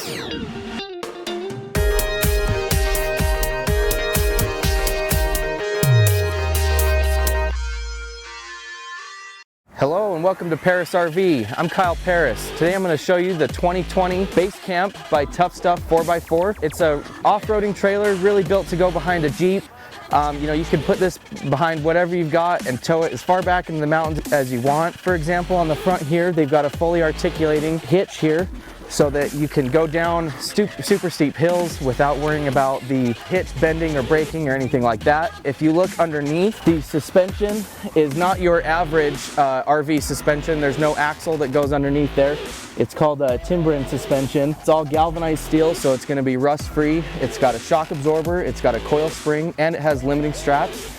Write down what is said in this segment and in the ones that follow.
Hello and welcome to Parris RV. I'm Kyle Parris. Today I'm going to show you the 2020 Basecamp by Tuff Stuff 4x4. It's a off-roading trailer really built to go behind a Jeep. You know, you can put this behind whatever you've got and tow it as far back into the mountains as you want. For example, on the front here, they've got a fully articulating hitch here so that you can go down super steep hills without worrying about the hitch bending or breaking or anything like that. If you look underneath, the suspension is not your average RV suspension. There's no axle that goes underneath there. It's called a Timbrin suspension. It's all galvanized steel, so it's going to be rust free. It's got a shock absorber, it's got a coil spring, and it has limiting straps.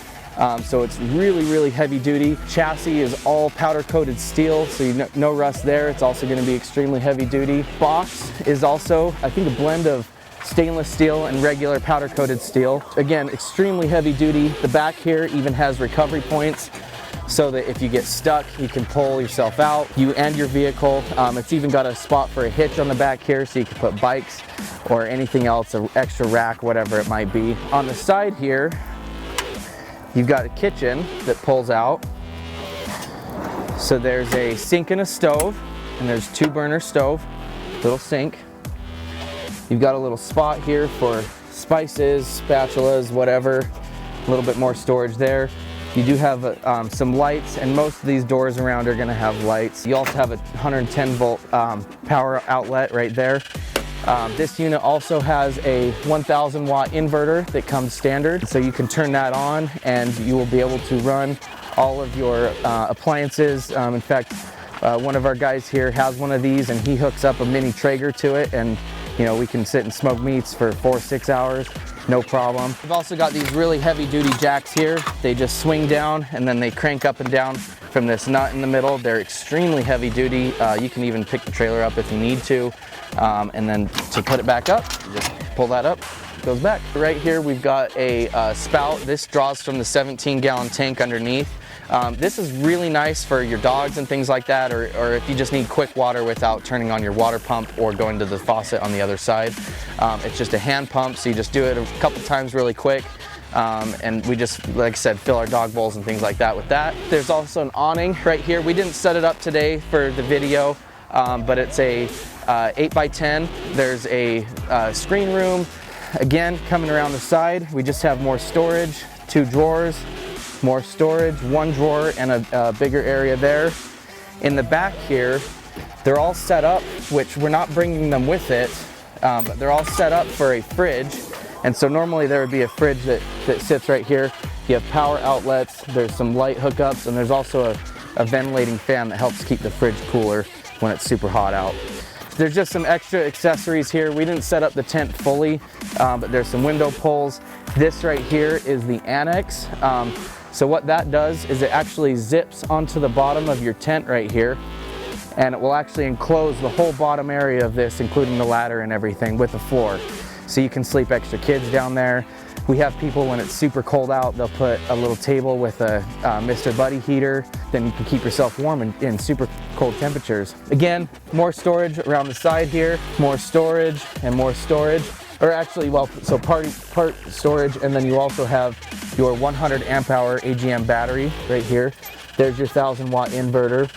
So it's really heavy duty. Chassis is all powder coated steel, so no rust there. It's also going to be extremely heavy duty. Box is also, I think, a blend of stainless steel and regular powder coated steel. Again, extremely heavy duty. The back here even has recovery points so that if you get stuck, you can pull yourself out, you and your vehicle. It's even got a spot for a hitch on the back here, so you can put bikes or anything else, an extra rack, whatever it might be. On the side here, you've got a kitchen that pulls out. So there's a sink and a stove, and there's 2-burner stove, little sink. You've got a little spot here for spices, spatulas, whatever. A little bit more storage there. You do have some lights, and most of these doors around are going to have lights. You also have a 110 volt power outlet right there. This unit also has a 1000 watt inverter that comes standard, so you can turn that on and you will be able to run all of your appliances. In fact, one of our guys here has one of these, and he hooks up a mini Traeger to it, and you know, we can sit and smoke meats for 4-6 hours, no problem. We've also got these really heavy duty jacks here. They just swing down and then they crank up and down from this nut in the middle. They're extremely heavy duty. You can even pick the trailer up if you need to. And then to put it back up, just pull that up, it goes back. Right here we've got a spout. This draws from the 17-gallon tank underneath. This is really nice for your dogs and things like that, or if you just need quick water without turning on your water pump or going to the faucet on the other side. It's just a hand pump, so you just do it a couple times really quick. And we just, like I said, fill our dog bowls and things like that with that. There's also an awning right here. We didn't set it up today for the video, but it's a 8x10. There's a screen room. Again, coming around the side, we just have more storage, 2 drawers, more storage, 1 drawer, and a bigger area there. In the back here, they're all set up, which we're not bringing them with it, but they're all set up for a fridge. And so normally there would be a fridge that sits right here. You have power outlets, there's some light hookups, and there's also a ventilating fan that helps keep the fridge cooler when it's super hot out. There's just some extra accessories here. We didn't set up the tent fully, but there's some window pulls. This right here is the Annex. So what that does is it actually zips onto the bottom of your tent right here, and it will actually enclose the whole bottom area of this, including the ladder and everything, with the floor. So you can sleep extra kids down there. We have people, when it's super cold out, they'll put a little table with a Mr. Buddy heater. Then you can keep yourself warm in super cold temperatures. Again, more storage around the side here, more storage and more storage. Or actually, well, so part storage, and then you also have your 100 amp hour AGM battery right here. There's your 1000 watt inverter.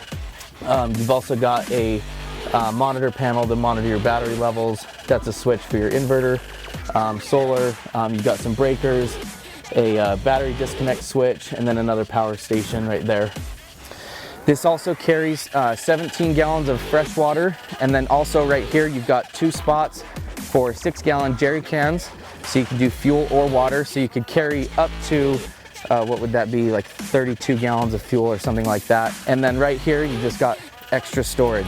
You've also got a monitor panel to monitor your battery levels. That's a switch for your inverter. Solar, you've got some breakers, a battery disconnect switch, and then another power station right there. This also carries 17 gallons of fresh water, and then also right here you've got 2 spots for 6-gallon jerry cans, so you can do fuel or water. So you could carry up to what would that be, like 32 gallons of fuel or something like that. And then right here you just got extra storage.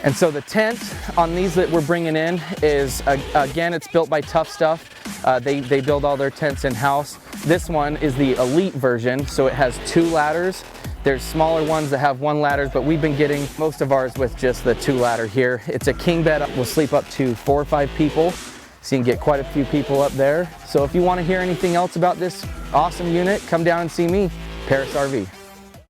And so the tent on these that we're bringing in is, again, it's built by Tuff Stuff. They build all their tents in-house. This one is the elite version, so it has 2 ladders. There's smaller ones that have 1 ladder, but we've been getting most of ours with just the 2 ladder here. It's a king bed. We'll sleep up to 4 or 5 people, so you can get quite a few people up there. So if you want to hear anything else about this awesome unit, come down and see me, Parris RV.